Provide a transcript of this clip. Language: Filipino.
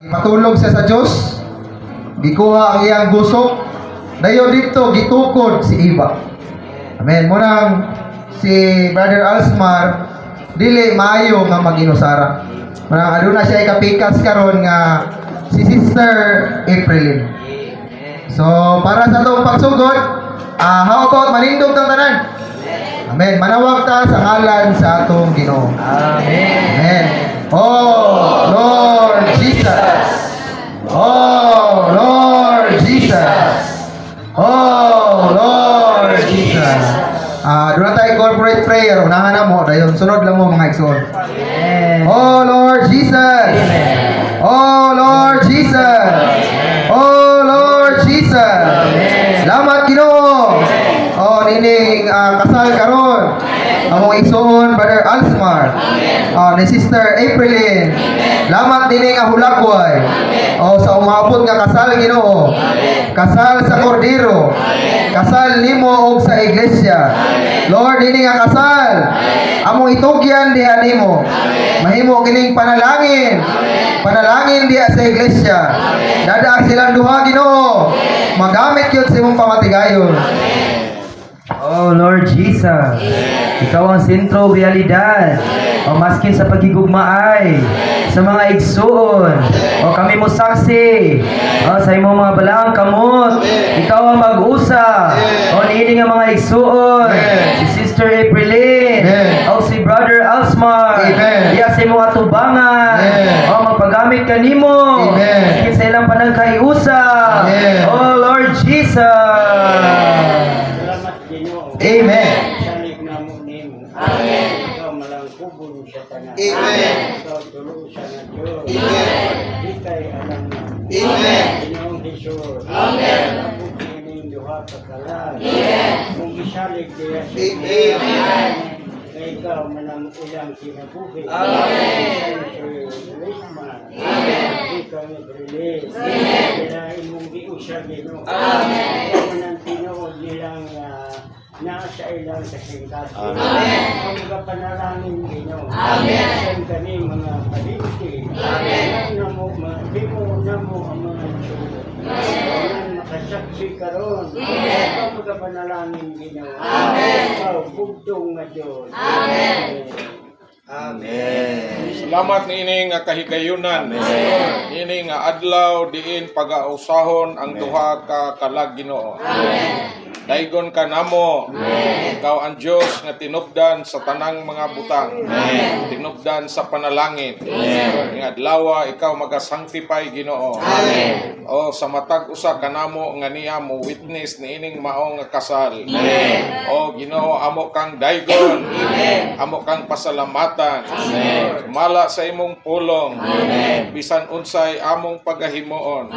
Patulog siya sa Diyos, gikuha ang iyang gusok, dayo dito gitukod si Iba. Amen. Munang si Brother Alsmar dili maayo nga mag-inusara. Munang aduna siya ikapikas karon nga si Sister Aprilin. So para sa atong pagsugod, how about manindog ng tanan? Amen. Manawag ta sa ngalan sa atong Ginoo. Amen. Amen. Oh Lord Jesus. Oh Lord Jesus. Oh Lord Jesus. Doon tayo corporate prayer. Unahan na mo. Dayon sunod lang mo mga igsoon. Oh Lord Jesus. Oh Lord Jesus. Oh Lord Jesus. Salamat Ginoo. Oh nining kasal karon. Among igsoon Brother Alsmar. Ni Sister Aprilin. Salamat nining ahulagway. Sa umabot nga kasal Ginoo. Kasal sa Kordero. Kasal nimo og sa iglesia. Lord, ini nga kasal. Among itugyan diha nimo. Mahimo kining panalangin. Panalangin diha sa iglesia. Dada silang duha Ginoo. Magamit yun sa imong pamatigayon. Oh Lord Jesus, Ikaw ang sentro realidad. O maskin sa pagigugmaay sa mga igsoon, o kami mo saksi sa imong mga balaang kamot. Ikaw ang mag-usa o niini nga mga igsoon, si Sister Aprilin o si Brother Alsmar, diya sa imong atubangan o magpagamit ka nimo maskin sa ilang panagkaiusa. Oh Lord Jesus. Amen. Salig na mo nimo. Amen. Ikaw malang kubon sa tanan. Amen. Ikaw tulong sa na Diyos. Amen. Di kay alam na. Amen. Ginoong Jesus. Amen. Ako kining duha ka kalan. Amen. Kung isalig diya sa Amen. Kaya ikaw malang ilang kinabuhi. Amen. Amen. Ikaw nag-release. Kaya imong giusya Ginoo. Amen. Ikaw manang tinuod nilang nasa ilang sa singkati. Amen. Kung mga panalangin Ginoo. Amen. Saan kani mga palinti. Amen. Bimo na mo ang mga sulo. Amen. Makasaksi karon. Amen. Ikaw mga panalangin Ginoo. Amen. Ikaw bugtong nga Diyos. Amen. Amen. Salamat niini nga kahigayunan. Niini nga adlaw diin pag-ausahon ang duha ka kalag Ginoo. Daigon ka namo. Ikaw ang Dios nga tinubdan sa tanang mga butang. Tinubdan sa panalangin. Nga adlaw ikaw maga-sanctify Ginoo. O sa matag usa kanamo nga niya mo witness niining maong nga kasal. O Ginoo amo kang daigon. Amo kang pasalamatan. Mala sa imong pulong. Bisan unsay among pagahimuon.